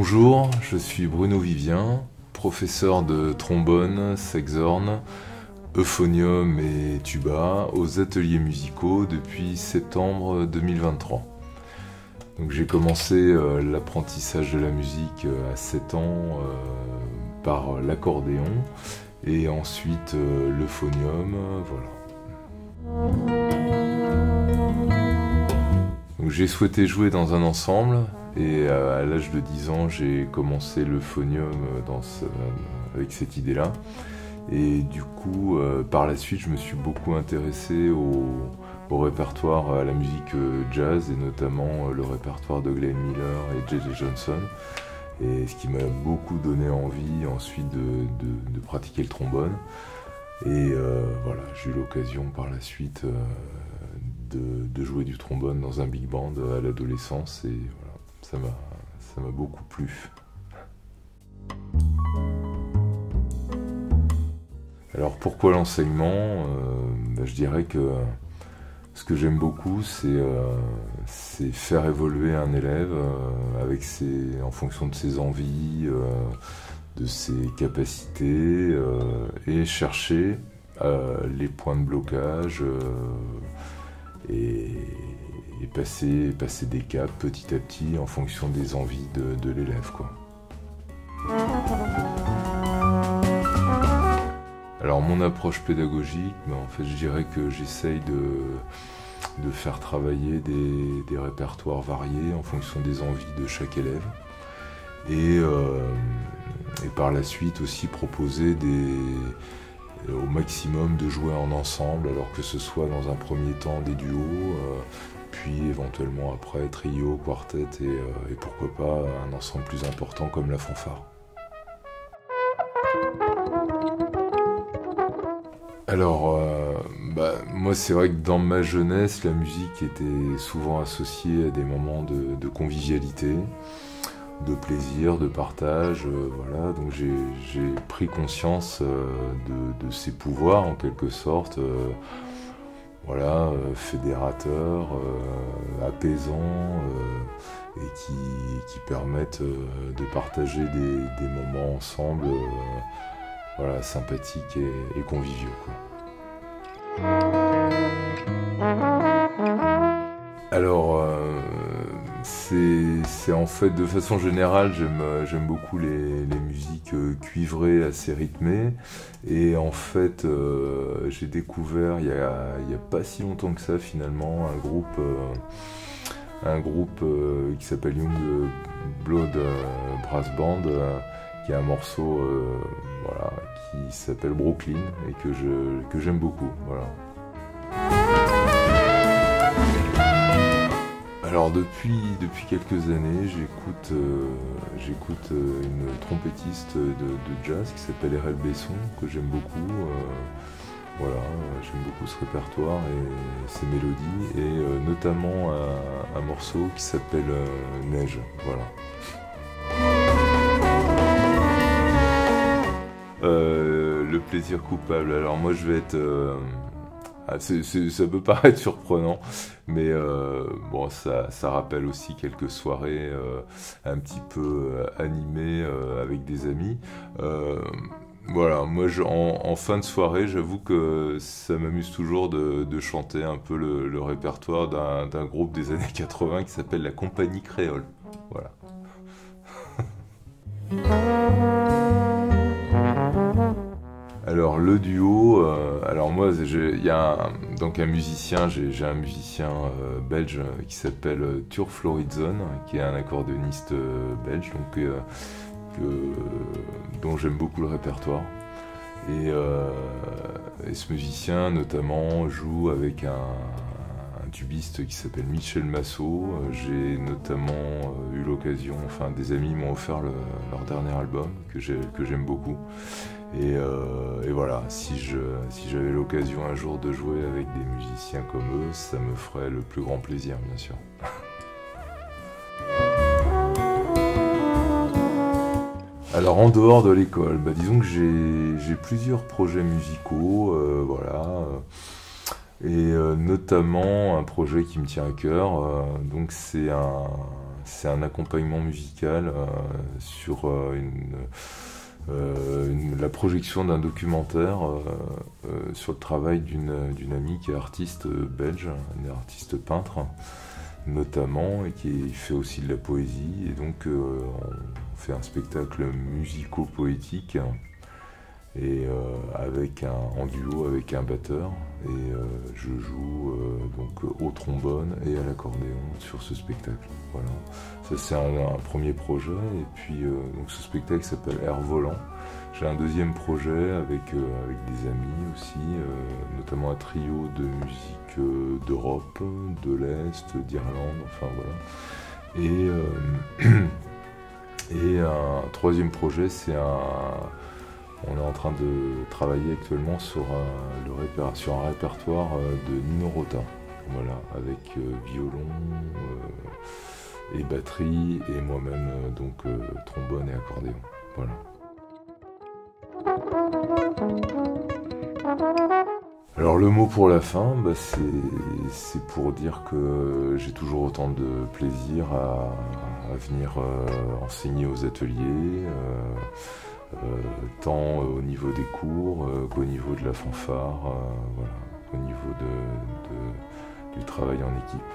Bonjour, je suis Bruno Vivien, professeur de trombone, saxhorn, euphonium et tuba aux ateliers musicaux depuis septembre 2023. Donc j'ai commencé l'apprentissage de la musique à 7 ans par l'accordéon et ensuite l'euphonium, voilà. Donc j'ai souhaité jouer dans un ensemble et à l'âge de 10 ans j'ai commencé l'euphonium avec cette idée-là. Et du coup, par la suite, je me suis beaucoup intéressé au répertoire, à la musique jazz, et notamment le répertoire de Glenn Miller et J.J. Johnson. Et ce qui m'a beaucoup donné envie ensuite de pratiquer le trombone. Et voilà, j'ai eu l'occasion par la suite de jouer du trombone dans un big band à l'adolescence. Et voilà, ça m'a beaucoup plu. Alors pourquoi l'enseignement? Je dirais que ce que j'aime beaucoup, c'est faire évoluer un élève en fonction de ses envies, de ses capacités, et chercher les points de blocage et passer des caps petit à petit en fonction des envies de l'élève, quoi. Alors mon approche pédagogique, en fait je dirais que j'essaye de faire travailler des répertoires variés en fonction des envies de chaque élève et par la suite aussi proposer au maximum de jouer en ensemble, alors que ce soit dans un premier temps des duos, puis éventuellement après trio, quartet et pourquoi pas un ensemble plus important comme la fanfare. Alors, moi c'est vrai que dans ma jeunesse, la musique était souvent associée à des moments de convivialité, de plaisir, de partage, voilà. Donc j'ai pris conscience de ces pouvoirs en quelque sorte, voilà, fédérateurs, apaisants, et qui permettent de partager des moments ensemble. Voilà, sympathiques et conviviaux, quoi. Alors, c'est en fait, de façon générale, j'aime beaucoup les musiques cuivrées, assez rythmées. Et en fait, j'ai découvert, il y a pas si longtemps que ça, finalement, un groupe qui s'appelle Young Blood Brass Band, qui est un morceau voilà, qui s'appelle Brooklyn et que j'aime beaucoup. Voilà. Alors depuis quelques années, j'écoute une trompettiste de jazz qui s'appelle R.L. Besson, que j'aime beaucoup. Voilà, j'aime beaucoup ce répertoire et ses mélodies, et notamment un morceau qui s'appelle Neige. Voilà. Le plaisir coupable. Alors moi je vais être... ça peut paraître surprenant, mais bon, ça rappelle aussi quelques soirées un petit peu animées avec des amis. Voilà, moi en fin de soirée, j'avoue que ça m'amuse toujours de chanter un peu le répertoire d'un groupe des années 80 qui s'appelle la Compagnie Créole. Voilà. Alors le duo, alors moi il y a un musicien, j'ai un musicien belge qui s'appelle Tur Floridzon, qui est un accordéoniste belge, donc dont j'aime beaucoup le répertoire. Et ce musicien notamment joue avec un tubiste qui s'appelle Michel Massot. J'ai notamment eu l'occasion, enfin des amis m'ont offert leur dernier album que j'aime beaucoup. Et voilà, si j'avais l'occasion un jour de jouer avec des musiciens comme eux, ça me ferait le plus grand plaisir, bien sûr. Alors en dehors de l'école, disons que j'ai plusieurs projets musicaux, voilà, et notamment un projet qui me tient à cœur. Donc c'est c'est un accompagnement musical sur la projection d'un documentaire sur le travail d'une amie qui est artiste belge, une artiste peintre notamment, et qui fait aussi de la poésie. Et donc on fait un spectacle musico-poétique et en duo avec un batteur, et je joue donc au trombone et à l'accordéon sur ce spectacle. Voilà, ça c'est un premier projet. Et puis donc ce spectacle s'appelle Air Volant. J'ai un deuxième projet avec des amis aussi, notamment un trio de musique d'Europe, de l'Est, d'Irlande, enfin voilà. Et un troisième projet, on est en train de travailler actuellement sur un répertoire de Nino Rota, voilà, avec violon et batterie, et moi-même donc trombone et accordéon, voilà. Alors le mot pour la fin, c'est pour dire que j'ai toujours autant de plaisir à venir enseigner aux ateliers, tant au niveau des cours qu'au niveau de la fanfare, voilà, au niveau du travail en équipe.